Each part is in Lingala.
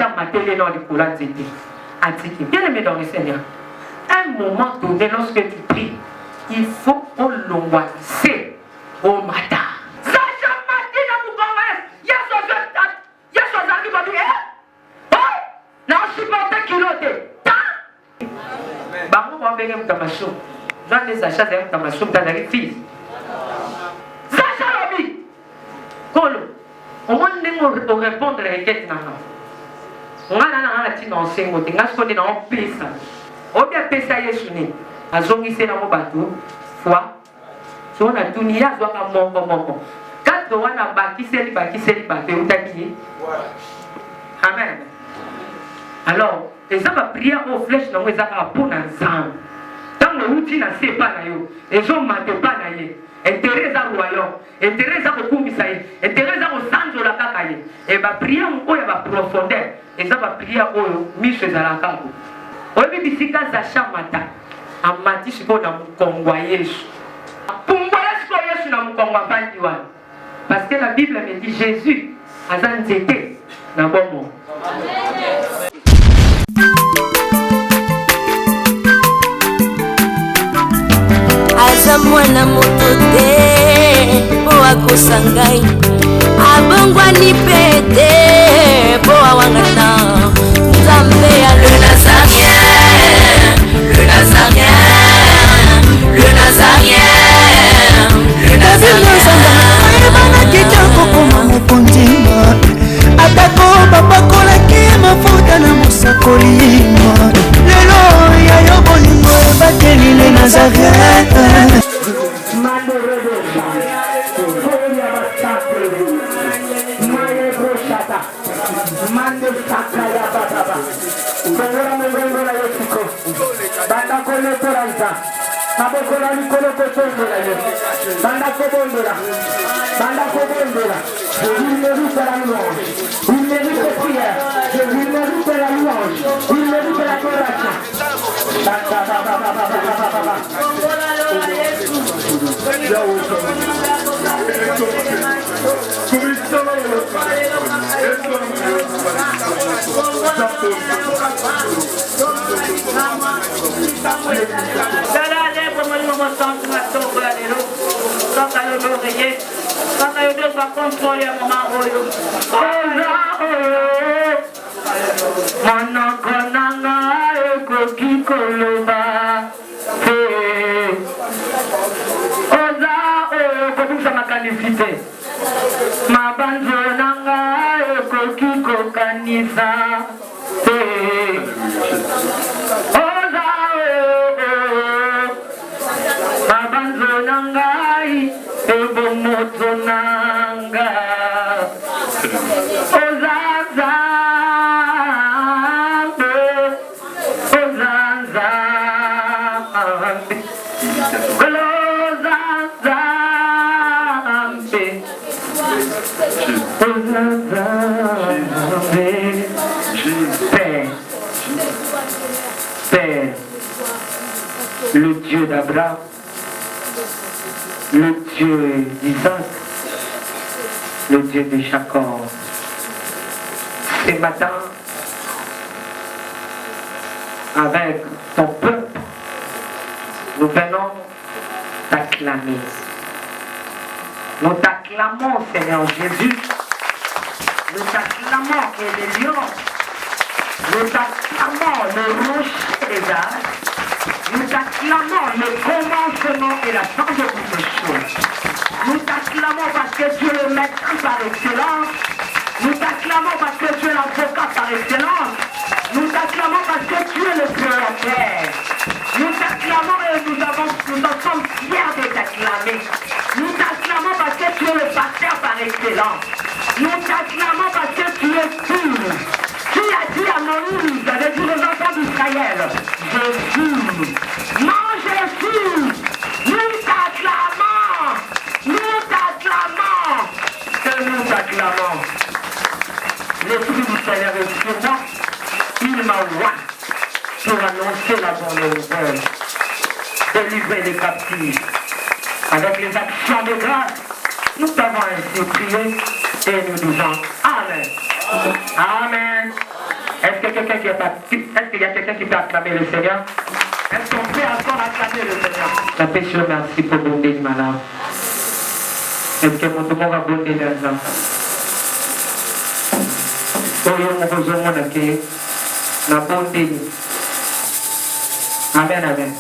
Sacha Matéli dans les coulades d'été. Antique. Bien aimé dans le Seigneur. À un moment donné, lorsque tu pries, il faut qu'on l'envoie au matin. Sacha Matéli dans mon corps, il y a son ami qui va dire, non, je suis pas un kiloté. Bah, on va venir dans ma chambre. J'en ai Sacha dans ma chambre, dans les filles. Sacha Robi. Kolo. Au moins, nous répondre à la requête. On a un ancien mot, on a ce qu'on est dans le pays. On a pesa yesuni. Azongi se na mo bateau. Foi. Si on a tout nié, on a mon. Quand on a bâti bateau, on a dit. Amen. Alors, les hommes ont prié aux flèches, non, ils ont pour ensemble. Tant que l'outil n'a pas naïo, les hommes n'ont pas naïe. Intérêt à royaume, intérêt à Kumisaï, intérêt à Sanjo la Kakaï. Et va prier où il va profondeur. Et ça va prier où Michel Zalakago. Au début, si quand ça chamata, à mati si on a Mukongwayesh. Pumbayesh Koyesh na Mukongwabandiwan. Parce que la Bible me dit Jésus a zanzete na bomo. Aza mwana moto te po akosa ngai abongwani pe te po awangata Nzambe ya le Nazarien, le Nazarien, le Nazarien, le Nazarien. Ebana kitoko koma mokondima atako bapakolaki mafuta na mosakolima lelo ya yo bolingo ebateli le Nazarien. Il mérite la louange, il mérite la prière, il mérite la louange, il mérite la adoration. Père, le Dieu d'Abraham, le Dieu d'Isaac, le Dieu de Jacob. Ce matin, avec ton peuple, nous venons t'acclamer. Nous t'acclamons, Seigneur Jésus. Nous t'acclamons, et les lions. Nous t'acclamons le rocher des âges. Nous t'acclamons le commencement et la fin de toutes les choses. Nous t'acclamons parce que tu es le maître par excellence. Nous t'acclamons parce que tu es l'avocat par excellence. Nous t'acclamons parce que tu es le créateur. Nous t'acclamons et nous en sommes fiers de t'acclamer. Nous t'acclamons parce que tu es le pasteur par excellence. Nous t'acclamons parce que tu es pur. Qui a dit à Moïse, de dire aux enfants d'Israël, Jésus, non Jésus, nous t'acclamons, que nous t'acclamons. L'Esprit du Seigneur est sur moi, il m'envoie pour annoncer la bonne nouvelle, délivrer les captifs. Avec les actions de grâce, nous t'avons ainsi prié et nous disons Amen. Amen. quelqu'un qui est parti? Est-ce qu'il y a quelqu'un qui peut acclamer le Seigneur? Est-ce qu'on peut encore acclamer le Seigneur? La paix, merci pour mon béni, madame. Est-ce que mon monde va bonner les gens? Amen, amen.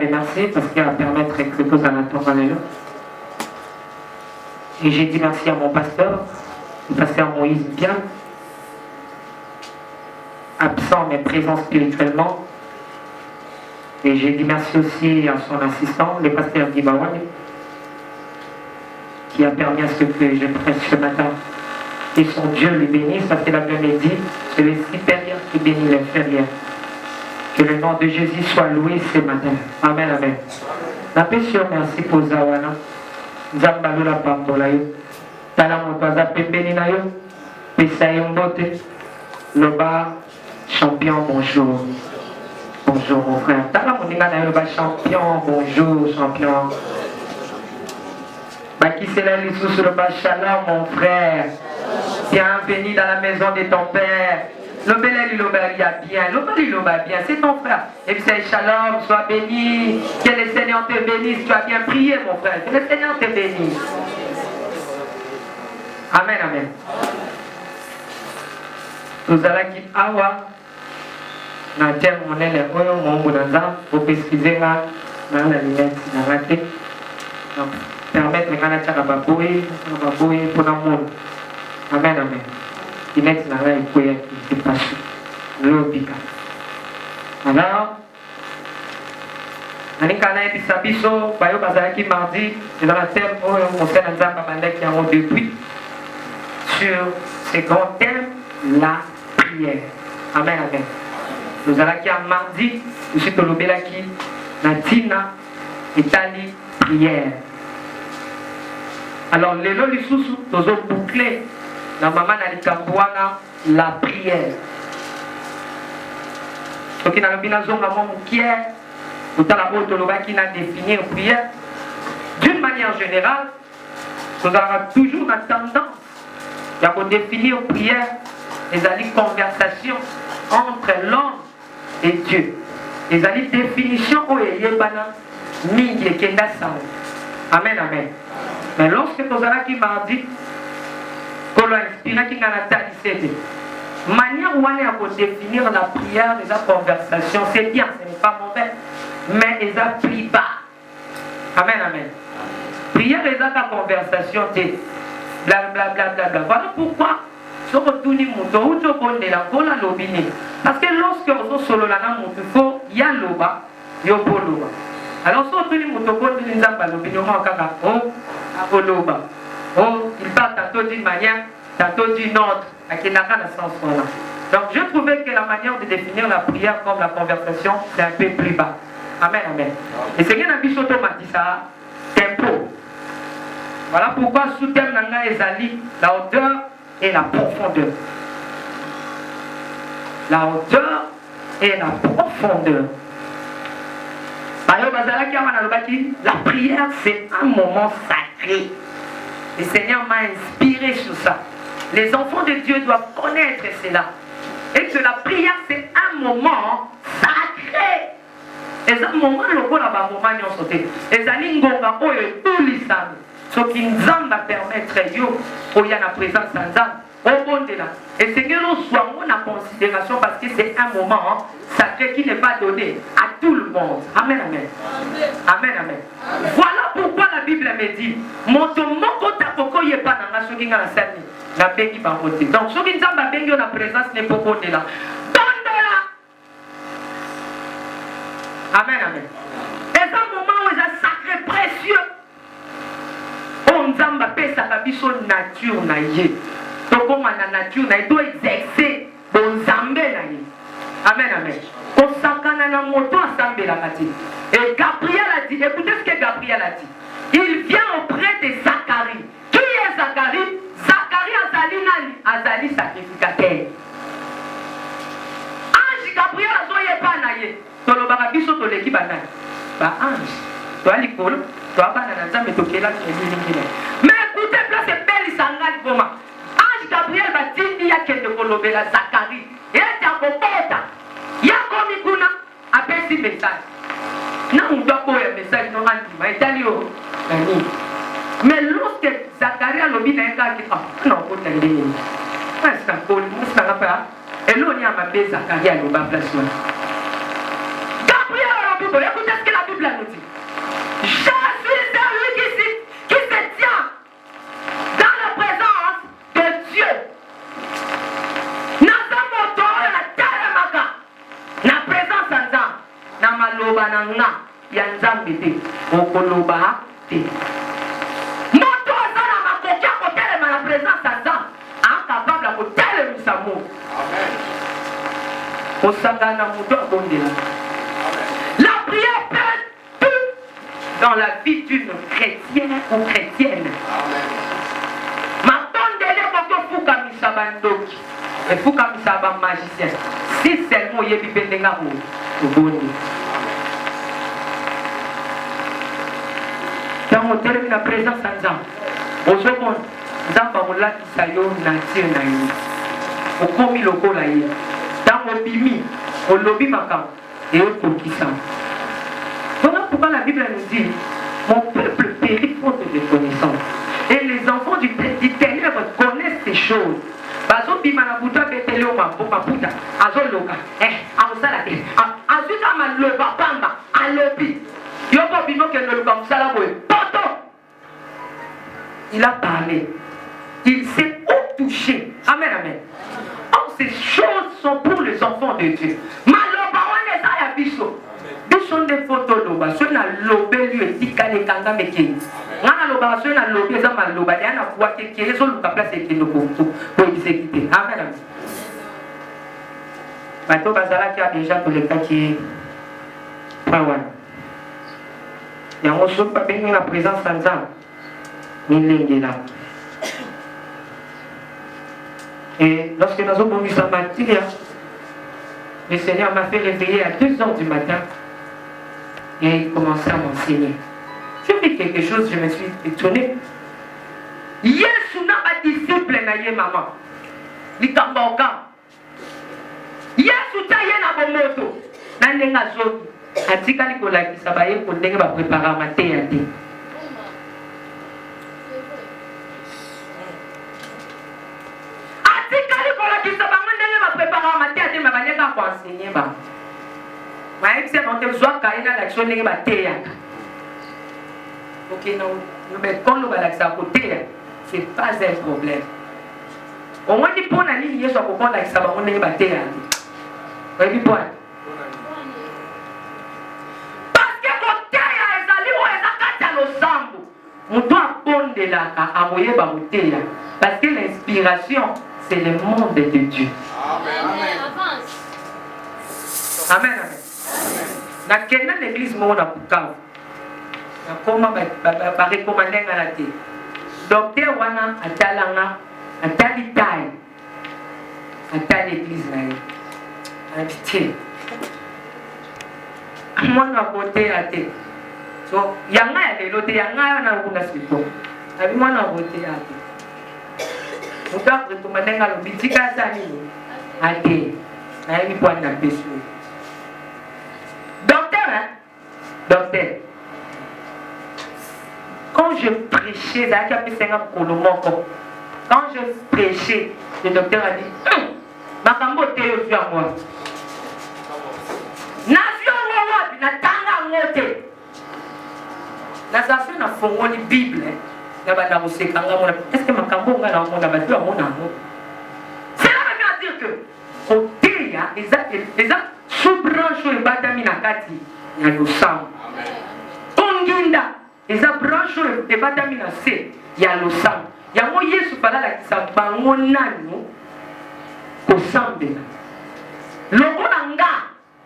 Merci parce qu'il va permettre que vous allez attendre. Et j'ai dit merci à mon pasteur, le pasteur Moïse Bian, absent mais présent spirituellement. Et j'ai dit merci aussi à son assistant, le pasteur Guy Bawani, qui a permis à ce que je prêche ce matin. Et son Dieu le bénisse, parce qu'il a bien dit, c'est le supérieur qui bénit l'inférieur. Que le nom de Jésus soit loué ce matin. Amen, amen. La paix sur merci pour Zawana. Zambalola Pambola yo. Tala motoza pembeni na yo. Pesa yo mbote. Loba champion, bonjour. Bonjour mon frère. Tala moninga na yo loba champion, bonjour champion. Baki c'est là sous le bas shalom mon frère. Bienvenue dans la maison de ton père. L'obélé l'obélia bien, l'obélé l'obélia bien, c'est ton frère. Et puis c'est shalom, sois béni. Que le Seigneur te bénisse, tu as bien prié mon frère. Que le Seigneur te bénisse. Amen, amen. Nous allons quitter Awa. Na terre mon élève, mon bonanza, pour excuser là, dans la lunette, dans la tête. Donc, permettre de gagner à baboué pour l'amour. Amen, amen. Il n'est pas là, il est passé. L'obika. Alors, Anikana et Bisabiso, Bayo Bazaraki mardi, c'est dans la thème où on s'est dans un babandek qui a depuis sur ce grand thème, la prière. Amen, amen. Nous allons qui a mardi, je suis Tolobelaki, Natina, Italie, prière. Alors, les lois du sous-sous, nous avons bouclé. La maman a dit la prière. Ce qui n'a pas besoin de définir prière. D'une manière générale, nous avons toujours la tendance à définir prière et à une conversation entre l'homme et Dieu. Et à une définition où il y a une Amen, amen. Mais lorsque nous avons qui m'a dit, manière où on est à définir la prière et la conversation, c'est bien, ce n'est pas mauvais, mais ils ont pris bas. Amen, amen. Prière et la conversation, c'est blablabla. Voilà pourquoi je retourne mon ou je bonne de la cola lobini. Parce que lorsque on solo la nan mon faut y a loba, yo loba. Alors si on retourne mon bonne de la lobini, on va encore loba. Oh, il parle tantôt d'une manière, tantôt d'une autre, qui n'a pas de sens. Voilà. Donc je trouvais que la manière de définir la prière comme la conversation, c'est un peu plus bas. Amen, amen. Et c'est bien un bichoto m'a dit ça, tempo. Voilà pourquoi sous-thème nanga ezali, la hauteur et la profondeur. La hauteur et la profondeur. La prière, c'est un moment sacré. Le Seigneur m'a inspiré sur ça. Les enfants de Dieu doivent connaître cela. Et que la prière, c'est un moment sacré. Et un moment, le moment, moment, sauté. Et ça, l'ingonga, oh, tout l'islam. Ce qui nous va permettre, yo, oh, il y a la présence en au bon de là. Et Seigneur, nous soyons en considération parce que c'est un moment sacré qui n'est pas donné à tout le monde. Amen, amen. Amen, amen. Voilà pourquoi la Bible me dit, mon tomoko tapoko yé pas dans la choquinga la scène. La béni par côté. Donc, ce qui nous a béni, la présence n'est pas de là. Donne-la. Amen, amen. Et c'est un moment où il est sacré, précieux. On nous a fait sa nature naïe. Donc, comme la nature naïe, doit exercer bon zambé naïe. Amen, amen. On s'en na moto à zambé la kati. Et Gabriel a dit, écoutez ce que Gabriel a dit. Il vient auprès de Zacharie. Qui est Zacharie? Zacharie Azali sacrificateur. Ange Gabriel a zoye pas naïe. tolobaka biso toleki banani baange toa likolo toa bana na nzambe tokela eliningina. Mais écoutez place ebelisa ngai vraimen ange Gabriel batindi yakende kolobela Zacharie ete akobota yakomi kuna apesi message na mutu akoya message no andima etali yo nani. Mais lorsque Zacharie alobi na ye kaki naokota ndenge nini asinanga mpa eloni ya mabe Zacharie aloba place wana. Gabriel alobi boye, écoutez ce que la Bible nous dit. Je suis celui qui se tient dans la présence de Dieu. Naza moto oyo natelemaka na présence ya Nzambe na maloba na nga ya Nzambe te okoloba te. Moto aza na makoki ya kotelema na présence ya Nzambe incapable ya kotelemisa mo. Osangana na moto abondela. La prière peut tout dans la vie d'une chrétienne ou chrétienne. Ma bondele koko fukamisa bandoki efukamisa ba magicien si seulement yebi pendenga mo obondi. Tango termine la présence ya Nzambe ozomona Nzambe amolakisa yo nature na yo okomi lokola ye. Tango bimi olobi makambo ekokisa. Voilà pourquoi la Bible nous dit mon peuple périt faute de connaissance. Et les enfants du ténèbre connaissent ces choses. Bazo bima na buta beteleo maputa azoloka amsala te azuka maloba pamba alobi yoko bino ke loba msala boy poto. Il a parlé, il s'est touché. Amen, amen. Or ces choses sont pour les enfants de Dieu. Maloba wana za ya biso biso nde photo loba so na lobe lui etikale kanga mekeni ngana loba so na lobe za maloba ya na kuwa ke kezo luka place ekendo ko exécuter. Amen, amen. Bato bazala ki a déjà to le kaki pawan yango so pa bengi na présence ya Nzambe milengela. Et lorsque nous avons vu sa matière, le Seigneur m'a fait réveiller à 2h du matin et il commençait à m'enseigner. J'ai vu quelque chose, je me suis étonné. Yesu n'a pas disciple na ye maman. Likamboka. Yesu ta ye na bomoto. Na ndenga zo. Atika likola kisabaye ko ndenge ba préparer mateya te. Enseigner ba mais c'est on te soit kaina l'action n'est pas teya. OK non mais quand nous va l'action côté c'est pas un problème. On va dire pour la ligne yeso ko kon l'action ba on n'est pas teya. Oui puis point parce que côté ya ezali o ezakata lo sambu muto abondela ka amoye ba muteya parce que l'inspiration c'est le monde de Dieu. Amen. Amen, amen. Na kenda l'église mo na Bukavu. Na koma ba recommander nga la te. Docteur wana atalanga atali taille. Atali l'église na ye. Habité. Mwana kote ate. So yanga ya lelo te yanga na kuna sipo. Abi mwana kote ate. Muta recommander nga lo bitika sa nini? Ate. Na yemi kwa na pesu. Docteur, quand je prêchais, quand je prêchais, le docteur a dit Makambo teo sur moi. Nation wapi na tanga ngote. Na sasa na fongoli Bible na bana musekanga mona. Est-ce que makambo ngana mona ba tu mona ngo? C'est là même à dire que côté ya les sous-branche et batami na kati ya losam. Onginda eza branche et batami na se ya losam. Yango Yesu pala la kisa bango nanu kosambela. Lokola nga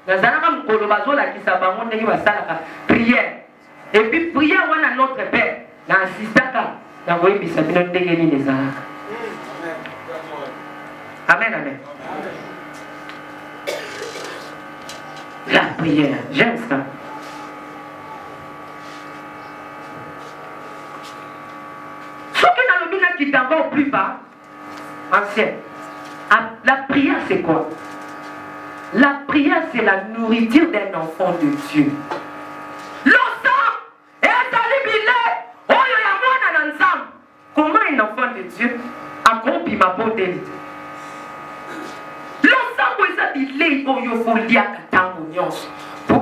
nazalaka mkolo bazola kisa bango ndenge basalaka prière. Et puis prière wana notre Père na assistaka na koyebisa bino ndenge nini ezalaka. Amen, amen. La prière, j'aime ça. Ce que dans le qui d'abord plus bas, ancien. La prière, c'est quoi? La prière, c'est la nourriture d'un enfant de Dieu. Comment un enfant de Dieu accomplit ma beauté? L'ensemble de ça, il est pour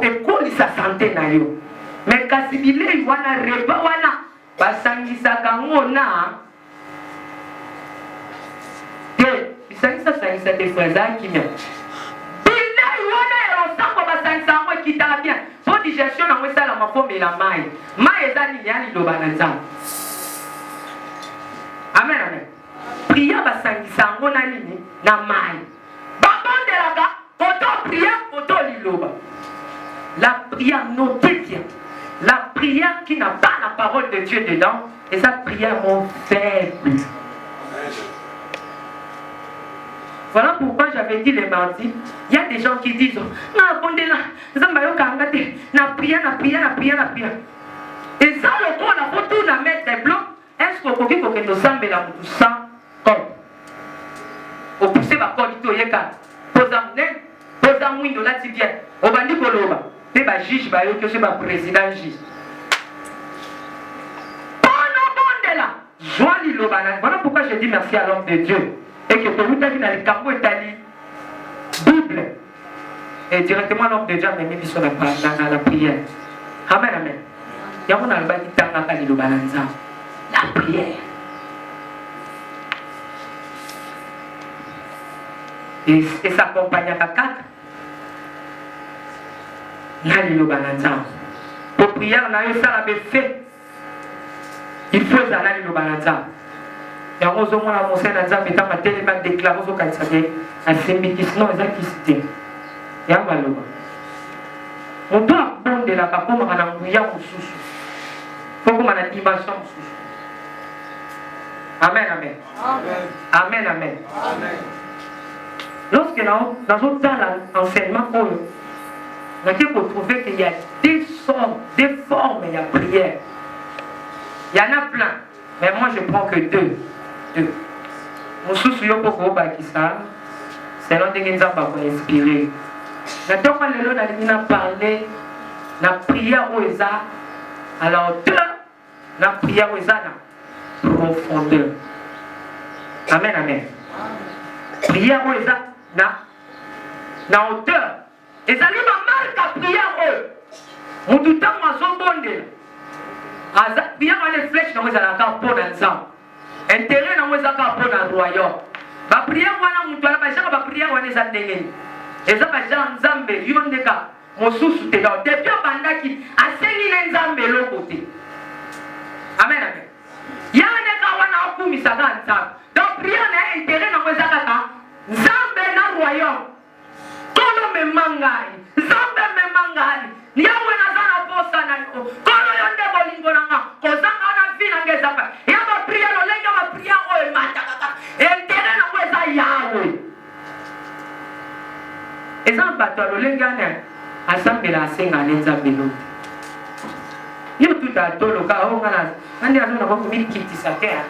écouler sa santé. Mais quand il est, il va repas, amen, amen. Prière basangisa ngona nini na mai. Babondelaka, auto prière, auto liloba. La prière, notez bien. La prière qui n'a pas la parole de Dieu dedans, et sa prière mon faible. Voilà pourquoi j'avais dit les mardis, il y a des gens qui disent, na bondela, zambayo kangate, na prière. Et ça le coup, la photo la mettre des blocs. Est-ce que vous pouvez nous sembler la moutou sans code? Vous poussez ma code, vous pouvez poser un mouille de la tibienne. Vous bandit koloba. C'est ma juge, que c'est ma président juge. Voilà pourquoi je dis merci à l'homme de Dieu. Et que pour vous, dans le Cambo Italie, Bible. Et directement l'homme de Dieu a mis sur la prière. Amen, amen. Il y a un album qui t'a rappelé le balanza. La prière. Et s'accompagne à quatre. Nani le balanza. Pour prière, on a eu ça la fait. Il faut aller le balanza. Et on a mon Seigneur mais ma tellement déclaré au Katsake, à Sembikisno, et à Kiste. Et à Maloba. On doit prendre de la papa, on a un bouillard au sous. Faut qu'on ait une dimension au sous. Amen, amen. Amen, amen. Lorsque nous dans l'enseignement, on a trouvé qu'il y a des sortes, des formes de la prière. Il y en a plein, mais moi je prends que deux. Mon souci est pour vous, c'est l'un des gens qui m'ont inspiré. Maintenant, on a parlé de la prière aux arts à la hauteur, la prière aux arts à la profondeur. Amen, amen. Prière aux arts à la hauteur. Et ça lui marque la prière aux. On tout le temps, on s'en bonde. Bien les flèches dans les accords pour l'ensemble. Intérêt dans les accords pour le royaume. La prière, on a mon toit, la prière, on est à dégainer. Et ça va dire Nzambe, yon de cas, mon sous-sous t'es là. Depuis un banda qui a saigné Nzambe l'autre côté. Amen, amen. Il y a un état où on a un coup, mais ça va ensemble. Donc, prière n'a intérêt dans les accords. Nzambe dans le royaume. Kolo me mangai. Nzambe me mangai. Yahweh nazana posa na yo. Kolo yonde bolingo nanga. Kozanga na vina ngezapa. Yaba prière lo lenga ma prière o mata kaka. Intérêt na weza Yahweh. Ezan bato lo lenga na asambela asenga nzambe lo. Yo tout a tolo ka o ngana. Andi azona ko mi kiti sa terre.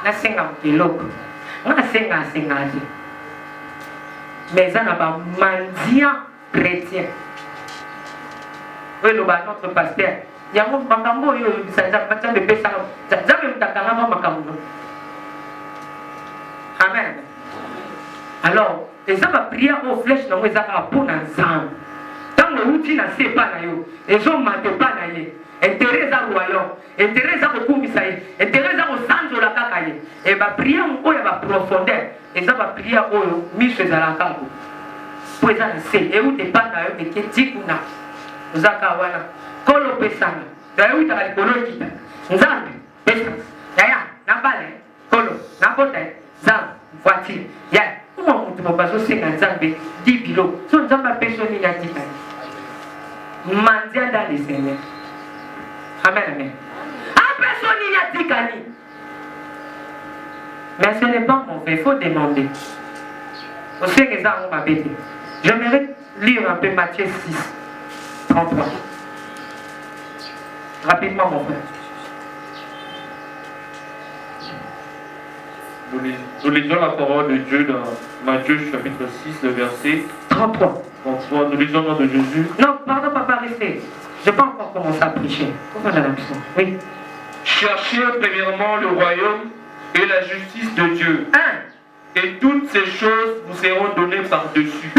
Na senga mkeloko. Nga senga ati. Mais ça n'a pas mendiant chrétien. Oui, notre pasteur. Il y a un makambo, ça n'a pas de péché. Ça n'a pas de makambo. Amen. Alors, les gens vont prier aux flèches dans les arabes pour ensemble. Tant que l'outil n'a pas, les gens ne mentent pas. Intérêt à royaume, intérêt à Kokumisaï, intérêt à Sanjo la Kakaye. Et va prier au y va profondeur. Et ça va prier au Michel Zalakabo. Pour les c'est et où t'es pas d'ailleurs de Ketikuna. Zakawana. Kolo Pesana. D'ailleurs où t'as le Kolo Kita. Nzambi. Pesana. Yaya. Nabale. Kolo. Napote. Zam. Voiture. Yaya. Comment on te va passer 50 Nzambi 10 kilos. Son Nzamba personne n'y a dit. Mandia dans les Seigneurs. Amen, amen. À personne n'y a dit qu'Ali. Mais ce n'est pas mon fait, il faut demander. Au Seigneur, on m'a bêté. Je mérite lire un peu Matthieu 6, 33. Rapidement, mon frère. Nous lisons la parole de Dieu dans Matthieu chapitre 6, le verset 33. 33. Nous lisons le nom de Jésus. Non, pardon, papa, restez. Je n'ai pas encore commencé à prêcher. Oui. Cherchez premièrement le royaume et la justice de Dieu. Et toutes ces choses vous seront données par-dessus.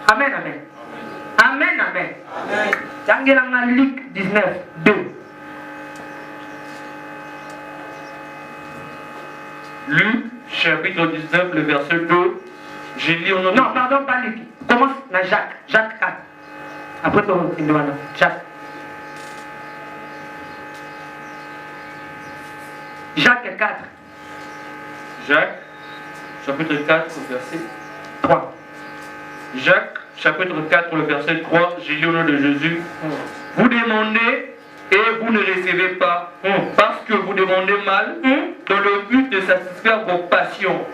Amen, amen. Amen, amen. Amen. Luc 19, 2. Luc chapitre 19, le verset 2. J'ai lu au nom de... Non, pardon, pas Luc. Commence dans Jacques. Jacques 4. Après, tu vas Jacques. Jacques 4. Jacques, chapitre 4, verset 3. Jacques, chapitre 4, le verset 3, j'ai lu au nom de Jésus. Vous demandez et vous ne recevez pas, parce que vous demandez mal, dans le but de satisfaire vos passions.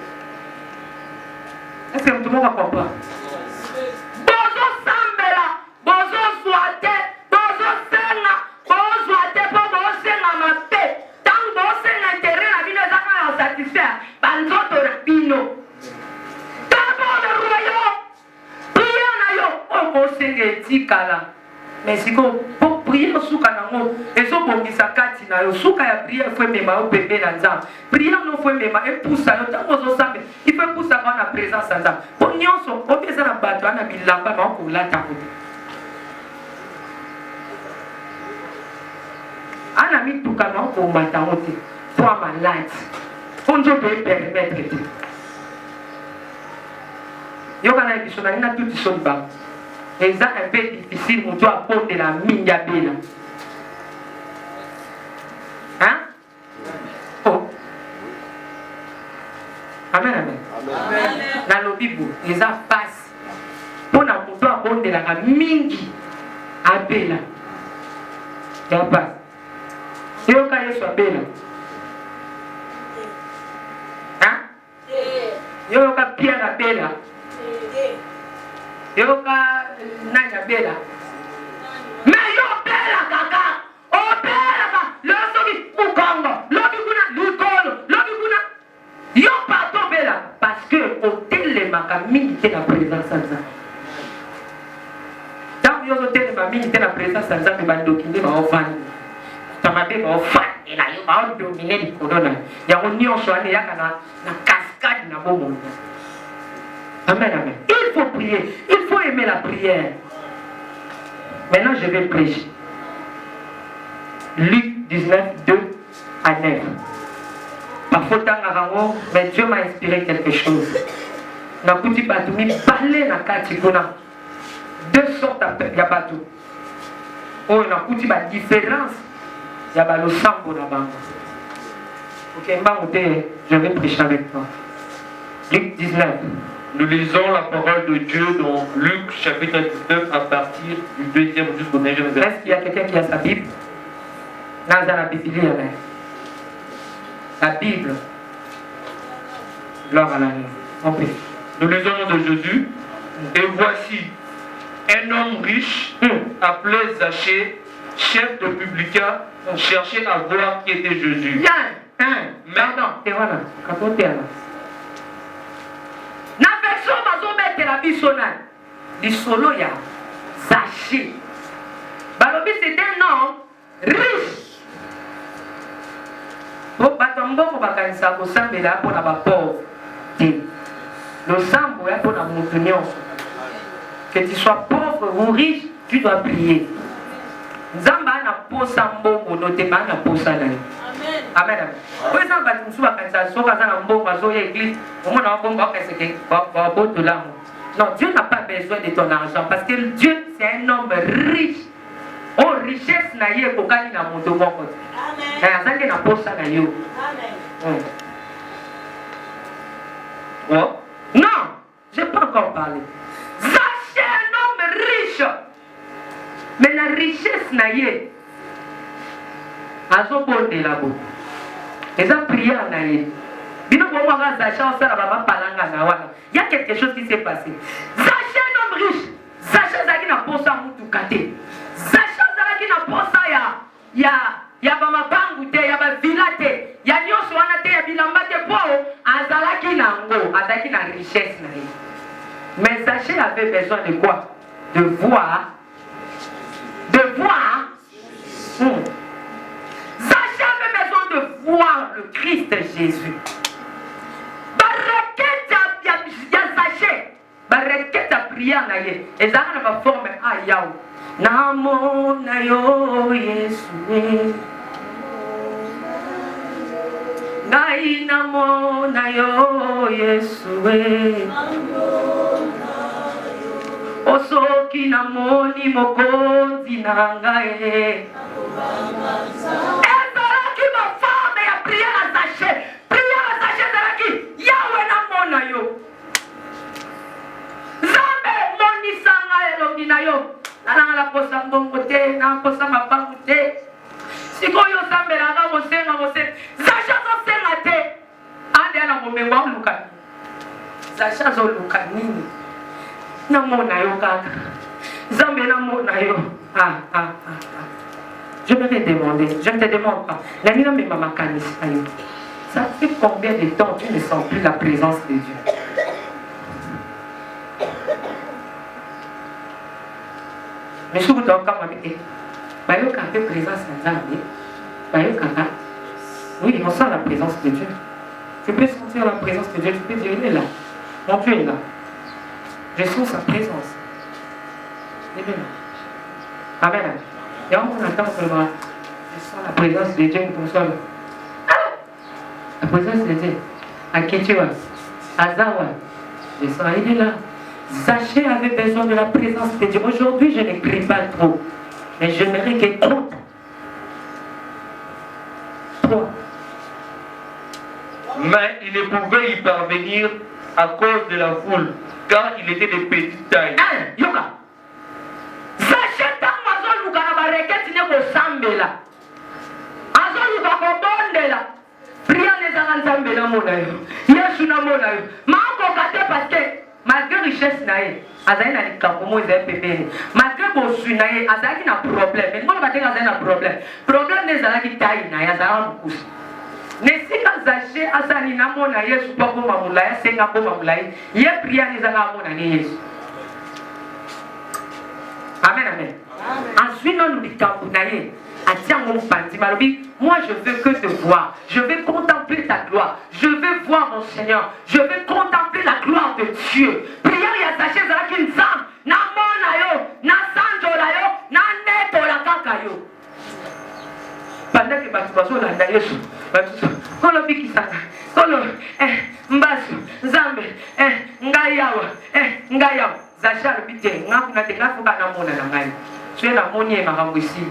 Est-ce que tout le monde va comprendre? Bozo Sambela, Bozo Swate, Bozo Senga, Bozo Swate, Bozo Senga Mape, tant Bozo Senga intérêt la vie de Zaka à satisfaire, Banzoto Rapino. D'abord le royaume, priez na yo, oh Bozo Senga etikala. Mais si pour prier au souka nango, et so bongisa kati na yo, souka ya prier faut mema au bébé na nzambe. Prier no faut mema et poussa yo tango zo sambe. Il faut pousser quand la présence en nzambe. Pour nyonso, o pesa na bato ana bilamba ma ko la tango. Ana mi tuka na ko matango te. Toi malade. Onjo peut permettre te. Yo kana biso na ina tout son ba. Et ça un peu difficile pour toi à porter la mine d'abela. Hein? Oh. Amen, amen. Amen. Dans le Bible, et ça passe. Pour la porter la mine d'abela. Ça passe. C'est au cas où soit belle. Hein? Yo ka Pierre abela. Yoka nanya bela. Mais yo bela kaka. O bela ka. Lo soki ukongo. Lo bikuna likolo. Lo bikuna. Yo pato bela. Parce que au télémaka mingi te na présence sanza. Tant yo téléma mingi te na présence sanza me bandokinde ba ofani. Tamabe ba ofani na yo ba dominer likolo na. Ya nyonso ane yaka na cascade na bomo. Amen, amen. Il faut prier. Il faut aimer la prière. Maintenant, je vais prêcher. Luc 19, 2 à 9. Parfois, mais Dieu m'a inspiré quelque chose. Nakuti Batoumi, parler na katikona. Deux sortes de Yabatou. Oh, Nakuti ba différence. Yabalo Sambo na bango. Ok, je vais prêcher avec toi. Luc 19. Nous lisons la parole de Dieu dans Luc chapitre 19 à partir du 2e jusqu'au 9e verset. Est-ce qu'il y a quelqu'un qui a sa Bible? Dans la Bible, la Bible. Gloire à la Dieu. Nous lisons le nom de Jésus. Et voici un homme riche appelé Zachée, chef de publicain, cherchait à voir qui était Jésus. Pardon, et voilà. La bisona du solo ya Zachée. Balobi c'est un homme riche. Pour batombo bakanisa ko sambela pour na ba pauvre. Le sambo ya pour na mutunyo. Que tu sois pauvre ou riche, tu dois prier. Nzamba na posa mbongo notema na posa na. Amen. Amen. Pour ça ba tsuba kanisa so kaza na mbongo zo ya église, au moins na mbongo ba keseke ba boto la. Non, Dieu n'a pas besoin de ton argent parce que Dieu c'est un homme riche. Oh, richesse na ye kokani na moto moko. Amen. Na azange na posa na yo. Amen. Quoi? Non, je n'ai pas encore parlé. Zaché un homme riche. Mais la richesse n'a yé. Azo bonde là-bas. Et a prié en aïe. Il y a quelque chose qui s'est passé. Zaché un homme riche. Zaché Zaki n'a pas ça moutoukate. Zaché Zaki n'a pas ça ya bamabangu te ya bavila te ya nyonso wana te ya bilamba te po azalaki nango azalaki na richesse na ye. Mais Zaché avait besoin de quoi? De voir. Zaché avait besoin de voir le Christ Jésus. Baraketa ya Zaché. Baraketa prière na ye. Et ça na ba forme a yaou. Namo na yo Yesu. Ngai namo na yo Yesu. Osoki namoni mokonzi na ngai. Ezalaki ma femme ya prière à Zaché. Prière à Zaché ezalaki yawe namona yo. Zambe monisa ngai elongi na yo. Nana la posa mbongo te, na posa mabangu te. Sikoyo zambe langa mosenga mosenga. Zaché zosenga te. Ande ana momengo luka. Zaché zo luka nini? Namona yo kaka. Zambe namona yo. Je me vais demander, je ne te demande pas. La nuit mais maman canis. Ça fait combien de temps tu ne sens plus la présence de Dieu? Mais je vous donne comme ami. Bayo kaka présence de Zambe. Bayo kaka. Oui, on sent la présence de Dieu. Tu peux sentir la présence de Dieu. Tu peux dire il est là. Mon Dieu est là. Je sens sa présence. Il est là. Amen. Et on attend seulement. Je sens la présence de Dieu comme ça. La présence de Dieu. À Kétiwa. À Zawa. Je sens, il est là. Zaché avait besoin de la présence de Dieu. Aujourd'hui, je ne crie pas trop. Mais j'aimerais qu'il compte. Trop. Mais il ne pouvait y parvenir à cause de la foule, car il était de petite taille. Yoka. Zaché tamazo luka na bareketi ne ko sambela. Azo luka ko bondela. Priya ne zanga nzambe na mona yo. Yesu na mona yo. Ma ko kate parce que malgré richesse na ye, azali na likambo mo ezali pembeni. Malgré bosui na ye, azalaki na problème. Mais ngono batenga azali na problème. Problème ne ezalaki taille na ye, azalaki mokusi. Nesika Zaché azali na mona Yesu pa koma mulaya senga koma mulai. Ye priya ne zanga mona ne Yesu. Amen, amen. Ensuite, nous likambo na ye. Moi je veux que te voir. Je veux contempler ta gloire. Je veux voir mon Seigneur. Je veux contempler la gloire de Dieu. Prière ya Zaché zalaki nzam. Na mona yo. Na sanjola yo. Na netola kaka yo. Pendant que batu bazolanda Yesu. Kolo bikisanga. Kolo mbasu. Nzambe. Ngayawa. Ngayawa. Zaché alobite. Ngakuna te ngafuka na mona na ngai. Soye na moni e makambo esi.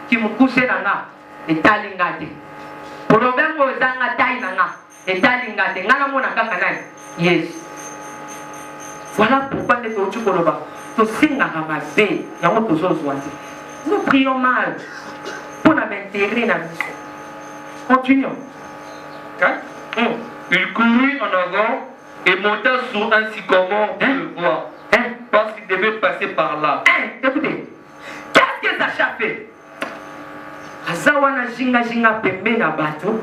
Qui me couche dans la et talingate. Problème aux anga tainanga et talingate. Ngana mona kakanai. Yes. Voilà pourquoi nous sommes tous là-bas. Nous sommes là-bas. Nous prions mal pour nous intégrer dans la mission. Continuons. Il courut en avant et monta sur un sycomore pour le voir. Parce qu'il devait passer par là. Écoutez, qu'est-ce que Zaché a fait? Azawana jinga pembe na bato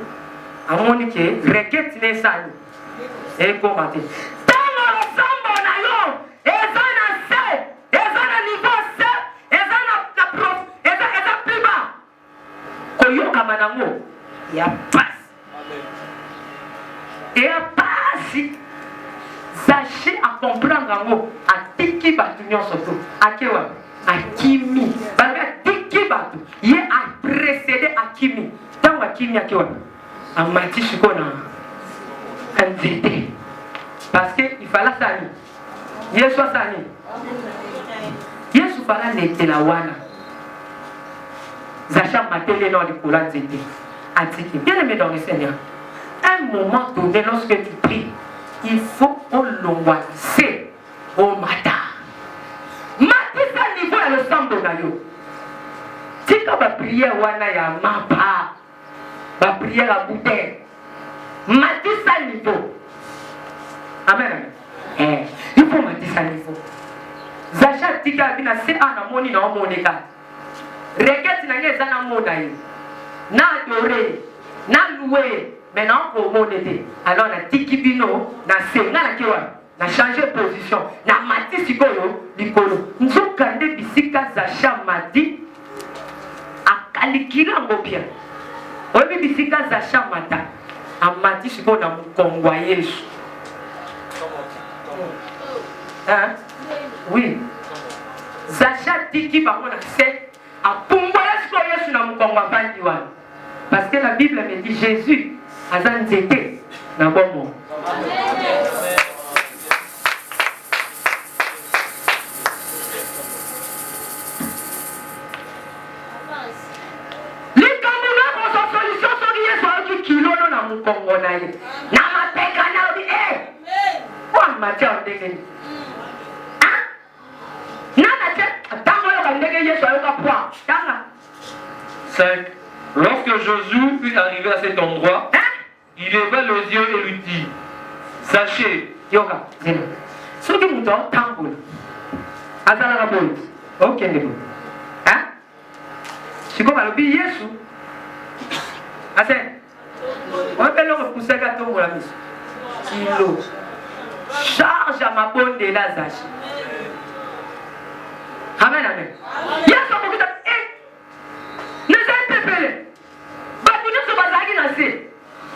amoni ke requête ne sali e komate tango lo sambo na yo eza na se eza na niveau se eza na prof eza plus bas koyoka manango ya passe et a passe Zaché a comprendre ngo atiki batu nyonso to akewa akimi balga tiki batu ye a précédé akimi tango akimi akewa amati shikona anzete parce que il fallait sani Yesu sani Yesu fallait netela wana Zaché matele dans le courant nzete atiki bien aimé dans le Seigneur un moment donné lorsque tu pries il faut olongwase au matin. Matisa niveau ya le sambo na yo. Tika ba prière wana ya mapa. Ba prière à bouteille. Matisa niveau. Amen. Il faut matisa niveau. Zacha tika bina se ana moni na omoneka. Requête na ngeza na mona yi. Na adoré, na loué. Maintenant, pour mon été, alors on a tikibino, na senga na kiwa, na changé position, na mati sikoyo, likolo. Nzokande bisika zacha mati, akalikila ngopia. Obi bisika zacha mata, amati sikoyo na mkongwa Yesu. Hein? Oui. Zacha tiki par contre c'est à pumba Yesu na mkongwa bandiwa. Parce que la Bible me dit Jésus Azan Zete na bomo. Likamuna kwa solution soki Yesu kilono na mukongo na ye. Na mapeka na obi Kwa matia ndenge. Nana che tango yo kandenge Yesu ayoka poa. Tanga. 5. Lorsque Jésus fut arrivé à cet endroit, il leva les yeux et lui dit, sachez, yoga, zena. Soki muto tango. Azala la boy. Ok, ndeko. Hein? Siko balobi Yesu. Ase. On peut le repousser gâteau pour la mission. Kilo. Charge à ma bonne de la zache. Amen, amen. Yesu amokuta ne s'est pépélé. Batounou se bazagi nasi.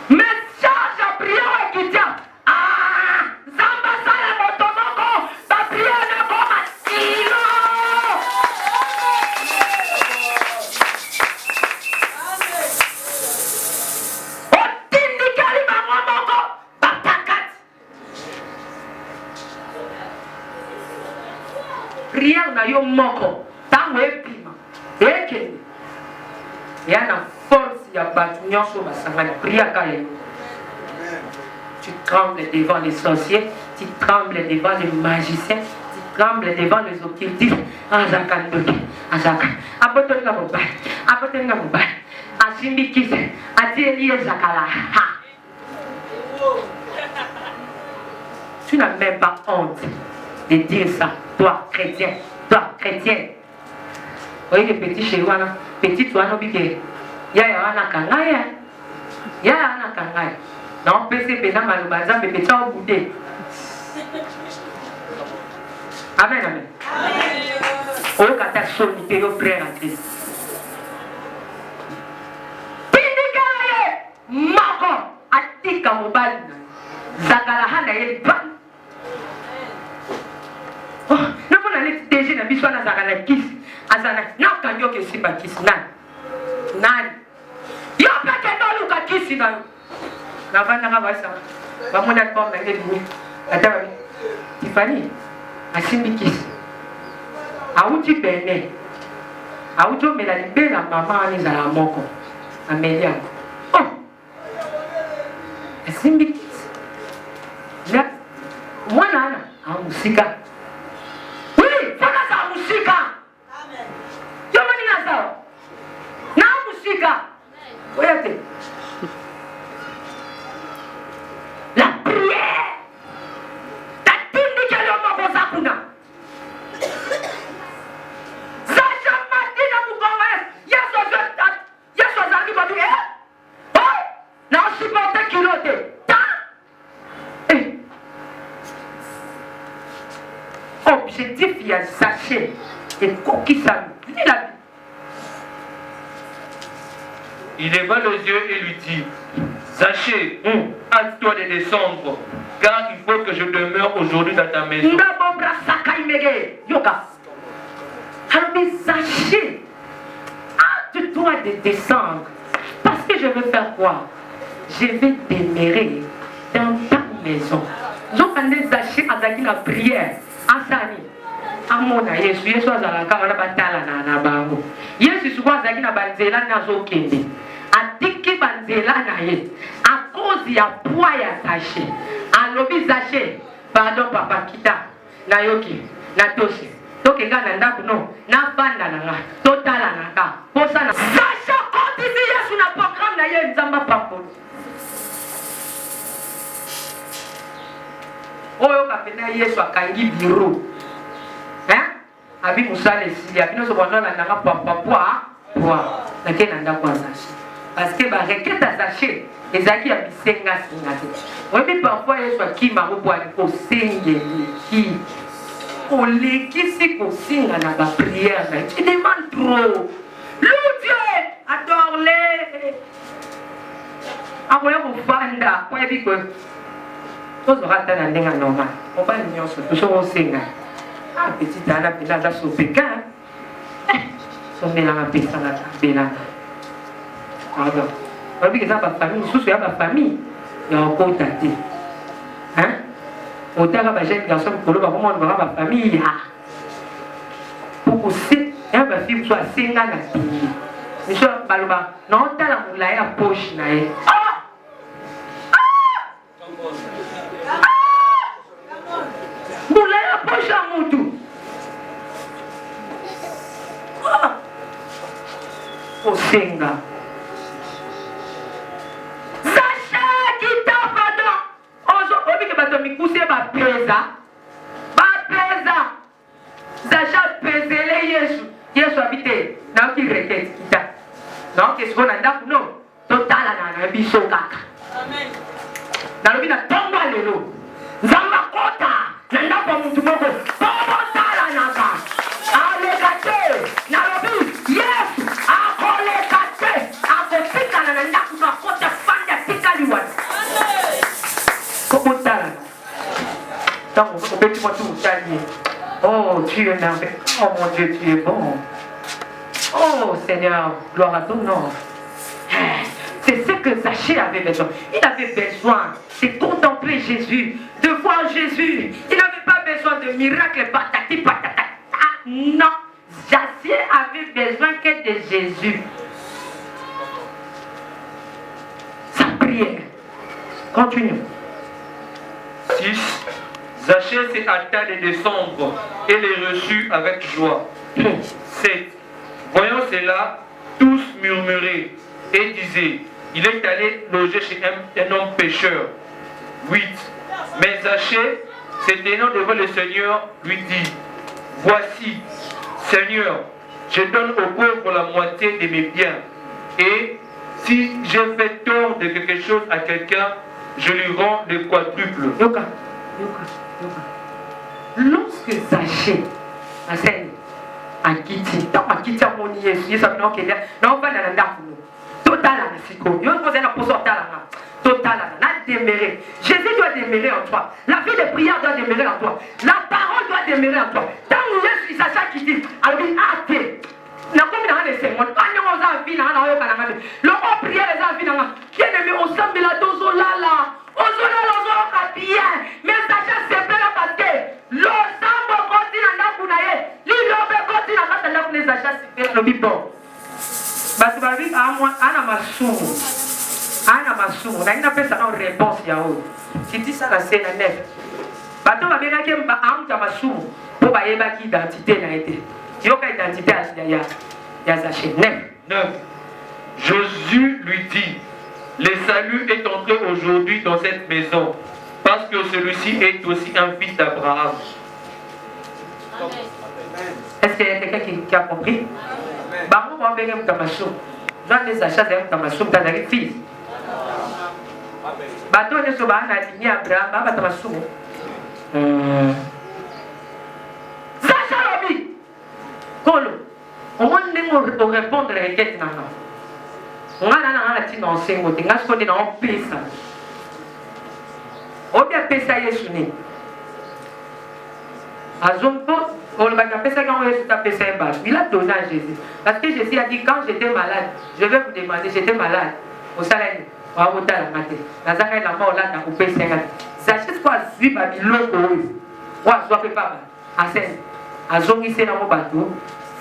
Mais charge à prière qui tient. Ah! Zamba sala motomoko. Ta prière ne comme asilo. Otindikali mamomoko. Batakat. Prière na yo moko. Tango epima. Ekeni. Il y a une force, il y a une prière. Tu trembles devant les sorciers, tu trembles devant les magiciens, tu trembles devant les occultistes. Azakandoki, Azaka, Apotenga Mobile, Apotenga Mobile, Asimbikis, Adieli Zakala. Tu n'as même pas honte de dire ça, toi chrétien, toi chrétien. Oui, les petits chez moi, petit toi, non, piqué. Yaya, on a kangaya. Yaya, on a kangaya. Non, PC, pédant, maloubaza, bébé, ça au boudé. Amen, amen. Oh, quand t'as solité, au frère à Christ. Pindikaye, Mako, Atika, Mobile, Zakalahana, et Ban. Oh, non, on a les DG, n'a pas de Zakalakis. Azana, non, quand yo que si bakis nan. Nan. Yo pas que non lu ka kisi nan. Na vana ka basa. Ba mona ko na ngebu. Ata Tiffany. Asimbi kisi. Auti bene. Auto mela libela mama ani za la moko. Amelia. Oh. Asimbi kisi. Na mwana ana amusika. Oui, fana za musika. Yomani nasao. Na musika. Oyate. La prière. Ta tindi ke lo mako zakuna. Zacha matina mugonga. Yeso zaki babi oh. Na supporte kilote. Ta. Objectif il y a sachet. Et coquissa. il leva les yeux et lui dit, sachez, hâte-toi de descendre, car il faut que je demeure aujourd'hui dans ta maison. Sachez, hâte-toi de descendre, parce que je veux faire quoi? Je vais demeurer dans ta maison. Donc, on est sachet avec la prière. Asani. Amona Yesu Yesu azalaka wana batala na bango. Yesu souvent azaki na banzela na zokende. Atiki banzela na ye. A cause ya poids ya sachet. alobi Zaché pardon papa kita na yoki na toshi toke ngana ndaku no na banda nanga totala nanga posa na Zaché kotisi Yesu na programme na ye nzamba pambo oyo kapena Yesu akangi biro abi musale si ya bino so bonna na nanga papa na ke na ndaku Zaché parce que ba requête à Zaché ezaki ya bisenga singa te oyebi parfois Yesu akima kobwani kosengeli ki olekisi kosinga na baprière na tu demandes trop loup Dieu adore-le akoya kofanda oyebi ko tozora ata na ndenge normal mobali nyonso toso kosenga petit ana pena aza sopeka somelanga pesanga belanga pardon oyebi keza bafamille mosusu ya bafamille ya okota te otaka bajeune garçon mikolo bakomona baka bafamille ya pokose ya bafille mosu asenga na pili miso baloba naotala molai ya poche na ye molai ya poche ya mutu osenga mikuse bapeza Zaché pezele Yesu abite naoki requête kita naoki siko na ndaku no totala na biso kaka nalobi na ntongo lelo nzamba kota na ndaku ya mutu moko totala naka aleka te nalobi Yesu akoleka te akotikala na ndaku na kota fanda tikali wana kokotala oh, tu es merveilleux. Oh mon Dieu, tu es bon. Oh Seigneur, gloire à ton nom. C'est ce que Zaché avait besoin. Il avait besoin de contempler Jésus, de voir Jésus. Il n'avait pas besoin de miracles, patati patata. Non, Zaché avait besoin que de Jésus. Sa prière. Continue. 6. Zaché s'est hâta de descendre et les reçut avec joie. 7. Voyant cela, tous murmuraient et disaient, il est allé loger chez un homme pécheur. 8. Mais Zaché, se tenant devant le Seigneur, lui dit, voici, Seigneur, je donne aux pauvres la moitié de mes biens. Et si j'ai fait tort de quelque chose à quelqu'un, je lui rends le quadruple. Lorsque Zaché a quitté mon Yesu, Jésus doit demeurer en toi. La vie de prière doit demeurer en toi. La parole doit demeurer en toi. Tant que Jésus Zaché qui dit, alors il a été. Na komi na ngane sengo anya oza vina na oyo kana ngane loko prière eza vina nga kiene me osambela tozo lala ozo kapien mais Zaché sepela parce que losambo koti na ndaku na ye lilobe koti na kata ndaku na Zaché sepela lobi bon batu babi ana masumu na ina pesa na réponse ya oyo titi ça na scène nef bato babengaki ba amta masumu po bayebaki identité na ete yoka identité ya Zaché. 9. Jésus lui dit, le salut est entré aujourd'hui dans cette maison, parce que celui-ci est aussi un fils d'Abraham. Est-ce qu'il y a quelqu'un qui a compris? Baron va venir dans ma soupe. Jean de Zaché dans ma soupe, dans la fils. Bateau ne se bat à ligner Abraham, dans ma soupe. Zaché Robi! Kolo, au moins nous répondre à la requête. On a un petit enseignement, on a ce qu'on est dans le pays. On a fait ça, Yesu. Il a donné à Jésus. Parce que Jésus a dit, quand j'étais malade, je vais vous demander, j'étais malade. Au salaire, on va voter la matin. Dans la mort, là, on a coupé 50. Zaché quoi, si Babylone, on va se pas. À scène. À zongi, c'est dans mon bateau.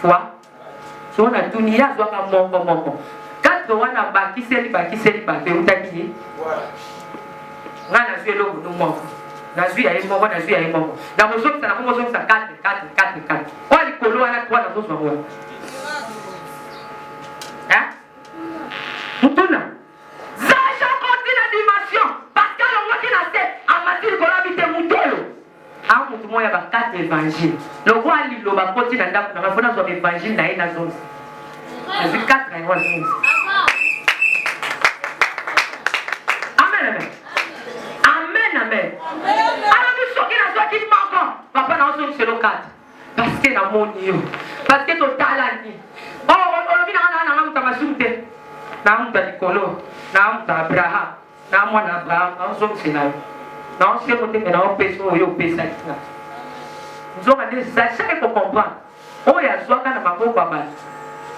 Foi. Si on a tout nié, on a mon. Quand on a bâti, c'est le bateau. On a dit, on a fait l'eau, nous manquons. nazwi ya moko nazwi ya moko na kozokisa na kozokisa 4 kwa likolo wana 3 nazozwa ngo mutuna zacha continue dimension parce que le qui na se amati ko habite mutolo a mutu moya ba 4 évangile le roi liloba continue ndako na fona zo évangile na ina zo c'est 4 évangile amen alors nous soki na zo ki moko papa na zo c'est le 4 parce que na moni yo parce que to talani olobi na mutamasumte na mta likolo na mta Abraham na mwana Abraham na zo msina na se mote na opeso yo pesa kina nzoka ne sasa ko comprendre oya zwaka na maboko abali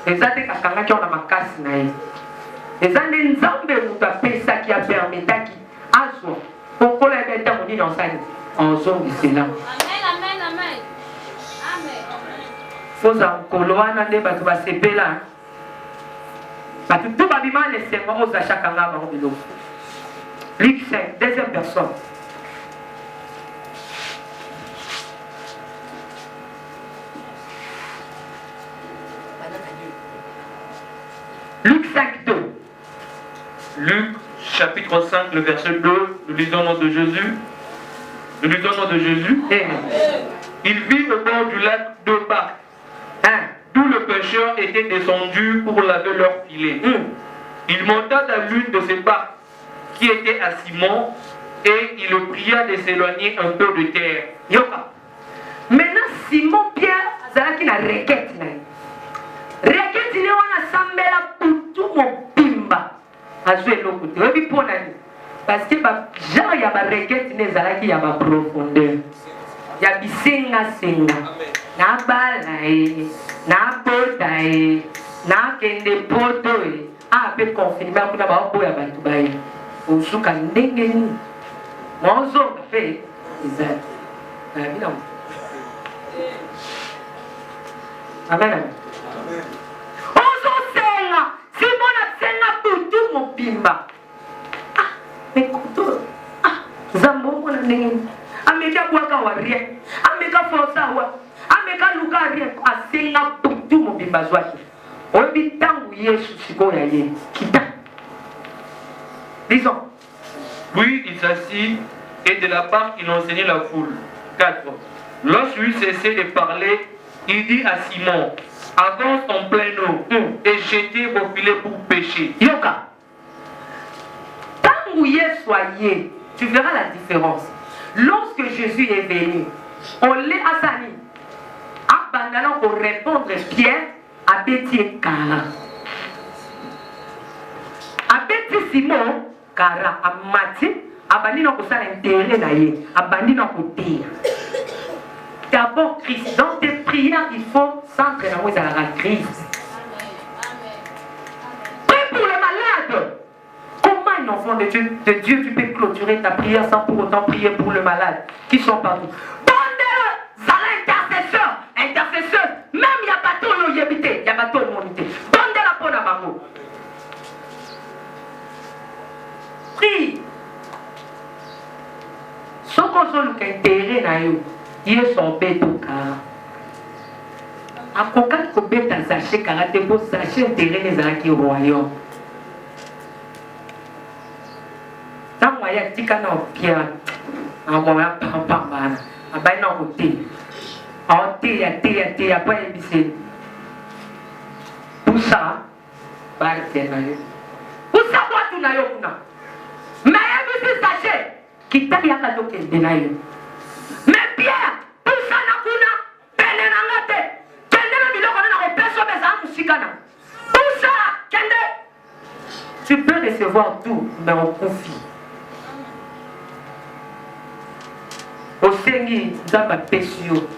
ezate kakanga kyo na makasi na ye ezande nzambe muta pesa ki a permetaki azwa kokola ya beta moni na nsani enzo msina amen foza mkolo wana nde bato basepela bato tout babima lesengo oza chaka nga bango biloko Luc 5 deuxième personne Luc 5 2 Luc chapitre 5 le verset 2 nous lisons au nom de Jésus il vit au bord du lac deux barques d'où le pêcheur était descendu pour laver leur filet. Il monta dans l'une de ces barques qui était à Simon et il le pria de s'éloigner un peu de terre. Yoka. Maintenant Simon Pierre azalaki na requête na. Requête ni wana sambela putu mopimba. Azwe lokuti. Obi pona ni. Parce que ba genre ya ba requête ne zalaki ya ba profondeur. Ya bisenga senga. Na bala na pota na kende poto a pe confirmer kuna ba obo ya bantu bae usuka ndenge ni mozo fe izat bila amen ozo senga simona senga putu mopimba mekuto zambo mona ndenge ameka kwaka warie ameka forsa wa ameka luka rien asenga putu mobimba zwaki obi tangu Yesu sikoya ye kita disons puis il s'assit et de la barque il enseignait la foule. 4. Lorsqu'il cessait de parler, il dit à Simon, avance en pleine eau et jetez vos filets pour pêcher. Yoka tangu Yesu ye tu verras la différence. Lorsque Jésus est venu on l'a asani abandonnant pour répondre Pierre à Béti Kara. A Béti Simon Kara a Mati abandi na kosala intérêt na ye abandi na koteya. D'abord Christ dans tes prières il faut centrer dans la Christ. Prie pour les malades. Comment un enfant de Dieu tu peux clôturer ta prière sans pour autant prier pour le malade qui sont partout? Intercesseur, même il y a pas tout le yébité, il y a pas tout le monde. Bande la peau à bango. Prie. Ce qu'on a le intérêt na yo, il est son béto car. A koka ko beta sachet karaté pour sachet intérêt les araki royaume. Tant moya tika na pia. A moya papa bana. Abai na côté. Te apa yang bisa usaha barke na yo usaha watu na yo kuna mais bisa sachet kita yaka doke na yo mais Pierre usaha na kuna pene na ngate kende na biloko na ko peso beza musikana usaha kende tu peux recevoir tout mais on confie osengi nzamba pesio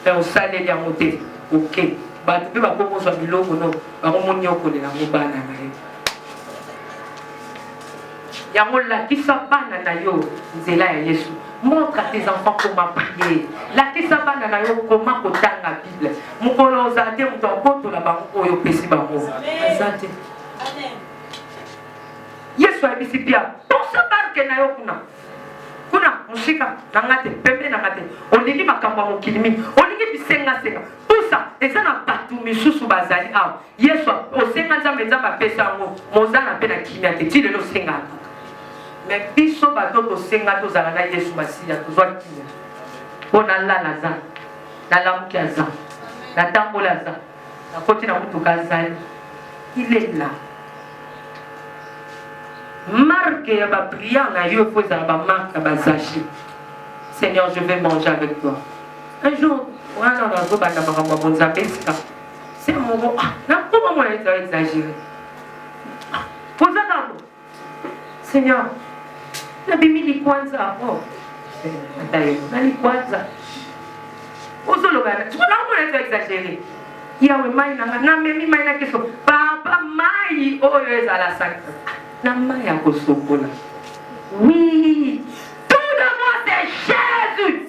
au salé ya moté OK ba tu ba ko so biloko no ba ko moni okolela ngobana na yo ya mola kisa bana na yo nzela ya Yesu montre à tes enfants comment prier la kisa bana na yo comment kotanga Bible mukolo zate mutokoto la bango oyo pesi bango asante amen Yesu abisi pia pour se barke na yo kuna kuna musika nangate pembe nangate olingi makamba mokilimi olingi bisenga senga tout ça eza na batu misusu bazali awa Yesu osenga nzambe nzambe apesa yango mozana mpe na kimia te ti lelo osenga mais biso bato tosenga tozala na Yesu masiya tozwa kimia mpo nalala za nalamuki aza natambola aza nakoti na mutuka azali il est là. Marque ya ba prière na yo faut za ba marque ba zachi. Seigneur, je vais manger avec toi. Un jour, on a dans zo banda makambo bonza pesika. C'est mon bon. Na comment moi exagérer. Posa damo. Seigneur, na bimili kwanza. Oh. Atayo, na li kwanza. Ozolo bana. Tu vois moi exagérer. Yawe mai na memi mai na keso. Papa mai oyo za la sainte. Na mai ya kosokola. Oui. Tout de moi c'est Jésus.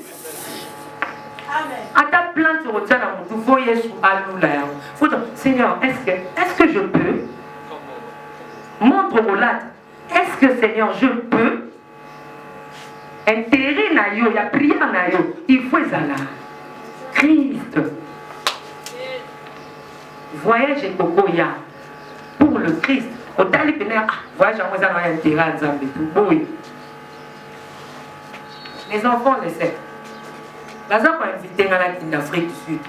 Amen. À ta plante tu retiens dans mon tout. Faut Yesu alula. Faut dire, Seigneur, est-ce que je peux? Montre au lat. Est-ce que Seigneur je peux? Intérêt na yo, ya prière na yo. Il faut ezala. Christ. Voyage et Kokoya pour le Christ. Au tali pena voyage à moi ça n'a intérêt à Zambie tout oui. Les enfants le savent. La zone m'a invité en Afrique du Sud.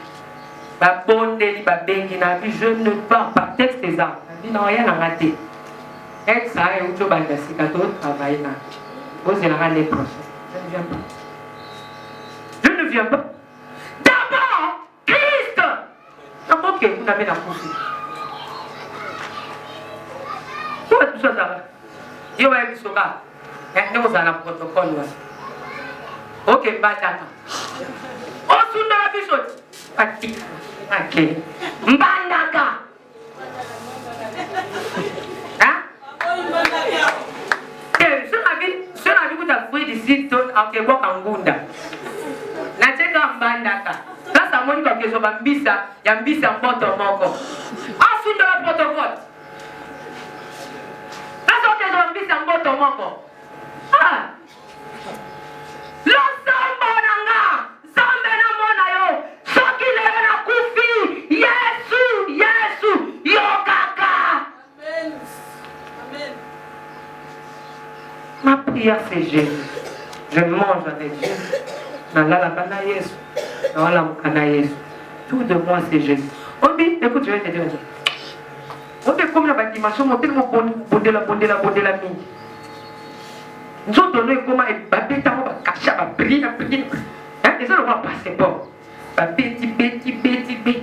Ba bonde li ba bengi na bi je ne pars pas texte des arbres. Bi non rien à rater. Et ça et auto ba dasika to travailler na. Osez la l'année prochaine. Je ne viens pas. D'abord Christ. Donc OK, vous avez la poussée. Tout ça ça. Yo va être soba. Et nous allons protocole. OK, batata. Osunda la bichot. Pati. OK. Mbandaka. Hein? Ce n'a vu que ta fruit d'ici ton en Québec en Gunda. Na teka mbandaka. Là ça montre que je mbisa, ya mbisa mpoto moko. Osunda la protocole. Là ça que je mbisa mpoto moko. Ah. L'ensemble nanga, zambe na mona yo, soki lelo na kufi, Yesu, yo kaka. Amen. Amen. Ma prière c'est Jésus. Je mange avec Jésus. Nalala kana Yesu, nalala mukana Yesu. Tout de moi c'est Jésus. Obi, écoute, je vais te dire un truc. On est comme la bâtiment, on tellement bondela mingi. Nous avons donné comment babeta ba kasha ba prière. Hein, et ça on va passer bon. Ba beti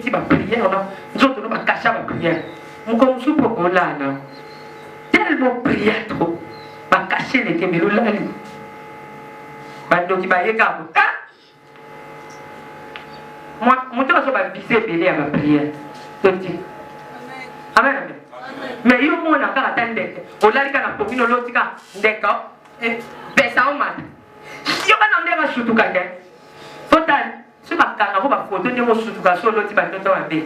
ba prière on a nous avons donné ba kasha ba prière. Mon comme sou pokola na. Tellement prière trop. Ba cacher les kemelo lali. Ba doki ba yeka. Moi tu vas ba viser belé à ba prière. Toti. Amen. Amen. Mais yo mo na ka atende. Olali kana pomino lotika ndeka. Pesa o mata. Yo kana ndeka shutuka nge. Total. Si ba kanga ko ba photo ndemo shutuka so loti ba toto wa be.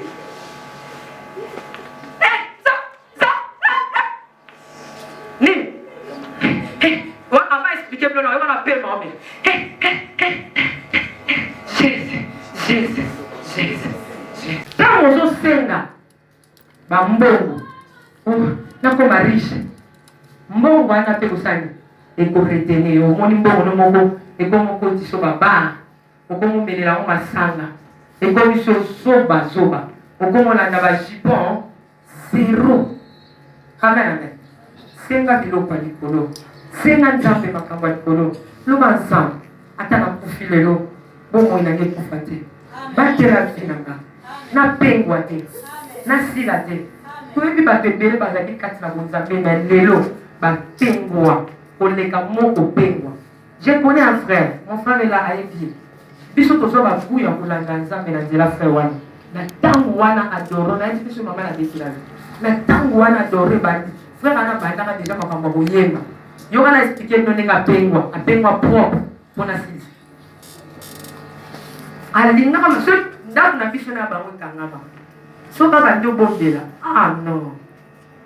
Ni. On va expliquer plus non, on va appeler maman. Jésus. Quand on senga ba mbongo. Na ko marisha. Mbongo ana pe kusani. Eko retenir au moni mbongo no moko eko moko tiso baba. Oko mo belela o masanga. Eko biso soba. Oko mo landa ba jipon zéro. Amen. Senga biloko likolo. Senga nzambe makambo likolo. Loba nzambe ata na kufilelo bongo ina ngekufa te. Batela finanga. Na pengwa te. Na sila te. Toyebi bato ebele bazali kati na bonzambe na lelo bapengwa koleka moko pengwa. Je connais un frère, mon frère est là à Evier. Biso tozo bakuya kolanga nzambe na nzela frère wana. Na tango wana adoro na eti biso mama na desila. Na tango wana adore bandi. Frère ana bandaka déjà makambo boyemba. Yo kana expliquer no nenga pengwa, apengwa propre pona sisi. Alinga kama so ndaku na biso na bango kangaba. Soka bando bombela. Ah non.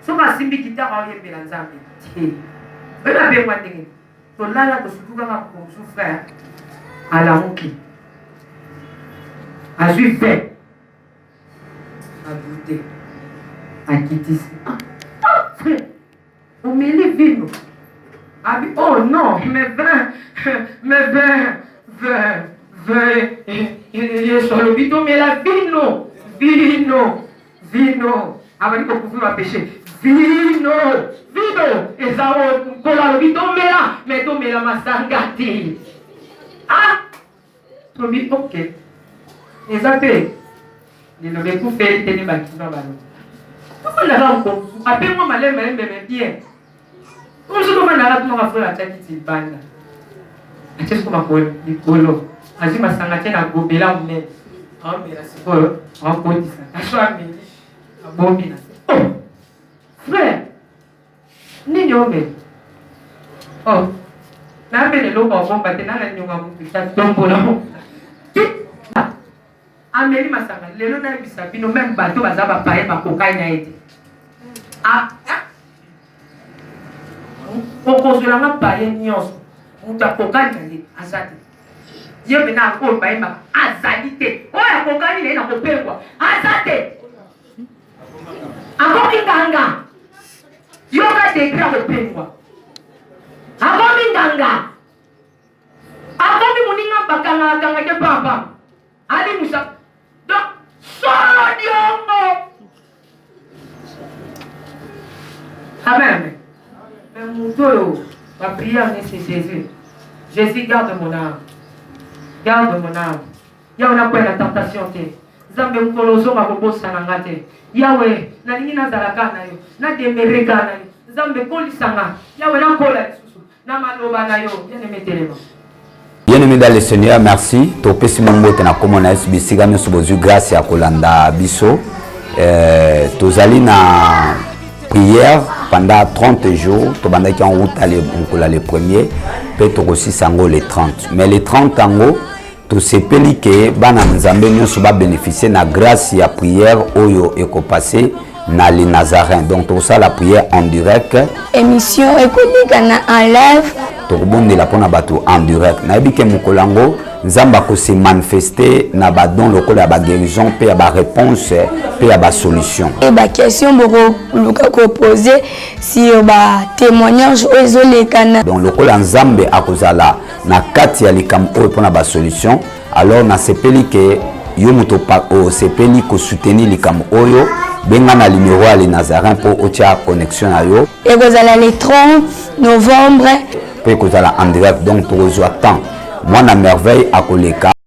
Soka simbi kitara oyembela nzambe. Bela bengwa ndenge. tolala tosutuka kaka kosu frère alamuki azwi ve abute akitisi frère omeli vino abi oh non mais yesu alobi tomela vino abali kokufuma péché vino eza kola alobi tomela mais tomela masanga te tobi ok eza te lelo bekufeli tene bakino balo tofandaka nkosu apengwa malembe bien komso tofandaka tumaka frere atiaki tibanda atiaki komakolo likolo azwi masanga te na gobela monene aomela sikoyo aokotisa aso ameli abomi na se frère nini omeli namele eloko abomba te nanga nyonga mopita tombola ameli masanga lelo nayebisa bino meme bato baza bapaye bakokai na ye te okozolanga paye nyonso moto akokani na ye aza te ye pena oyo bayembaka azali te oyo akokani na ye na kopengwa aza te akomi nganga yoka dekre akopengwa akomi nganga akomi moninga bakangakanga te pamba ali musa donc solo diongo amen mais moto oyo baprière ne c'est Jésus garde mon âme yawe nakwela na tentation te nzambe mokolo ozonga kobosana nga te yawe nalingi nazalaka na yo nademereka na yo nzambe kolisanga yawe nakola lisusu na maloba na yo yanemetelema. Bien-aimé dans le Seigneur, merci. Topesi mambote na komona yesu bisika nyonso bozwi grâce ya kolanda biso. Tozali na prière pendant 30 jours. Tobandaki en route le premier, pe tokosi sango le 30. Mais les 30 ango tosepeli ke bana nzambe nyonso ba bénéficier na grâce ya prière oyo ekopase na les Nazaréens. Donc tout ça la prière en direct. Émission économique en live. Tokobondela pona bato en direct. Na yebike mokolango nzamba ko se manifester na ba don lokola ba guérison pe ya ba réponse pe ya ba solution. Et ba question boko luka ko poser sur ba témoignage ezolekana. Donc lokola nzambe akozala na kati ya likam oyo pona ba solution, alors na sepeli ke yo moto pa o sepeli ko soutenir likam oyo benga na numéro ya les Nazaréens pour otia connexion na yo. Et kozala le 30 novembre pe kozala en direct, donc tokozwa temps mwana merveille akoleka